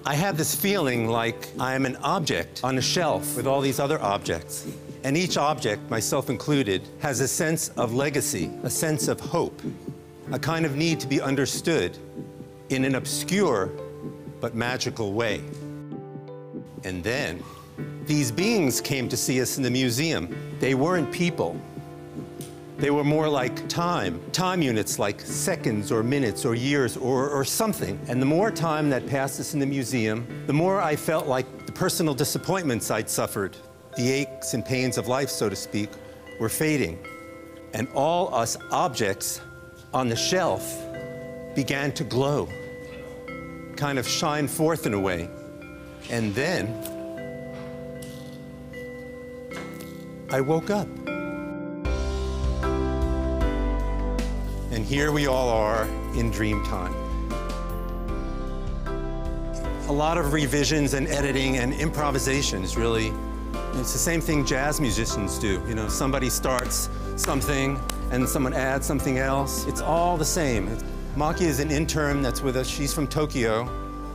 I have this feeling like I am an object on a shelf with all these other objects. And each object, myself included, has a sense of legacy, a sense of hope, a kind of need to be understood in an obscure but magical way. And then, these beings came to see us in the museum. They weren't people. They were more like time units like seconds or minutes or years or something. And the more time that passed us in the museum, the more I felt like the personal disappointments I'd suffered, the aches and pains of life, so to speak, were fading. And all us objects on the shelf began to glow, kind of shine forth in a way. And then I woke up. And here we all are in DreamTime. A lot of revisions and editing and improvisation is really, it's the same thing jazz musicians do. You know, somebody starts something and someone adds something else. It's all the same. Maki is an intern that's with us. She's from Tokyo,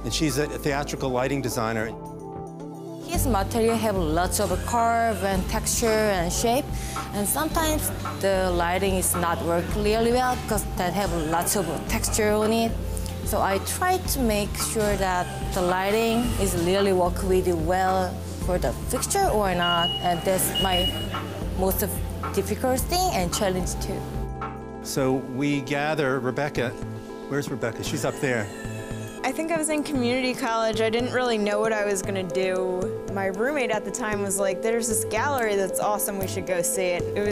and she's a theatrical lighting designer. His material have lots of curve and texture and shape, and sometimes the lighting is not work really well because that have lots of texture on it. So I try to make sure that the lighting is really work with it well for the fixture or not, and that's my most difficult thing and challenge too. So we gather Rebecca. Where's Rebecca? She's up there. I think I was in community college. I didn't really know what I was gonna do. My roommate at the time was like, there's this gallery that's awesome, we should go see it. It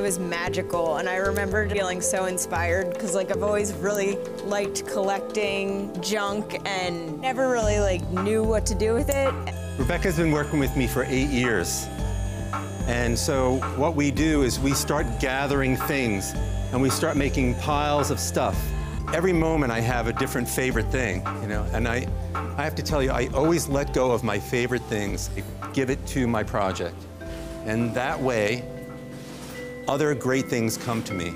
was magical, and I remember feeling so inspired because like I've always really liked collecting junk and never really like knew what to do with it. Rebecca's been working with me for 8 years. And so what we do is we start gathering things and we start making piles of stuff. Every moment I have a different favorite thing, you know, and I have to tell you, I always let go of my favorite things, give it to my project. And that way, other great things come to me.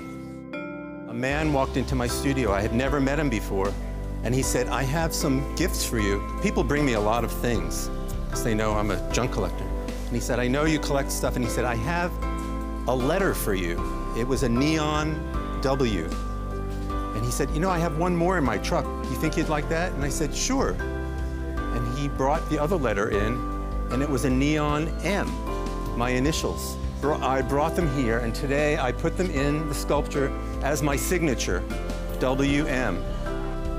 A man walked into my studio. I had never met him before, and he said, I have some gifts for you. People bring me a lot of things because they know I'm a junk collector. And he said, I know you collect stuff, and he said, I have a letter for you. It was a neon W. And he said, you know, I have one more in my truck. You think you'd like that? And I said, sure. And he brought the other letter in, and it was a neon M, my initials. I brought them here, and today I put them in the sculpture as my signature, WM.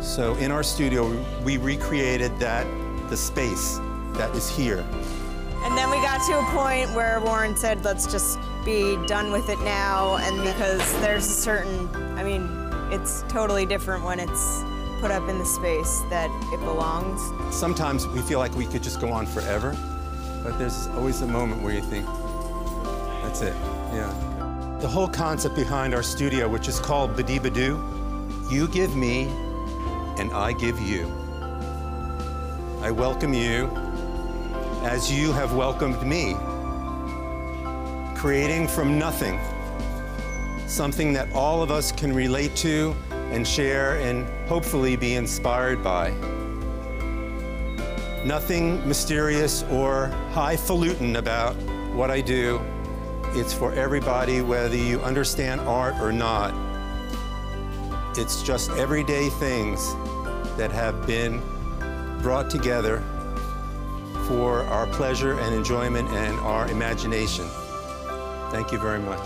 So in our studio, we recreated the space that is here. And then we got to a point where Warren said, let's just be done with it now, and because there's a certain, I mean, it's totally different when it's put up in the space that it belongs. Sometimes we feel like we could just go on forever, but there's always a moment where you think, that's it, yeah. The whole concept behind our studio, which is called Badibadoo, you give me and I give you. I welcome you as you have welcomed me, creating from nothing, something that all of us can relate to and share and hopefully be inspired by. Nothing mysterious or highfalutin about what I do. It's for everybody, whether you understand art or not. It's just everyday things that have been brought together for our pleasure and enjoyment and our imagination. Thank you very much.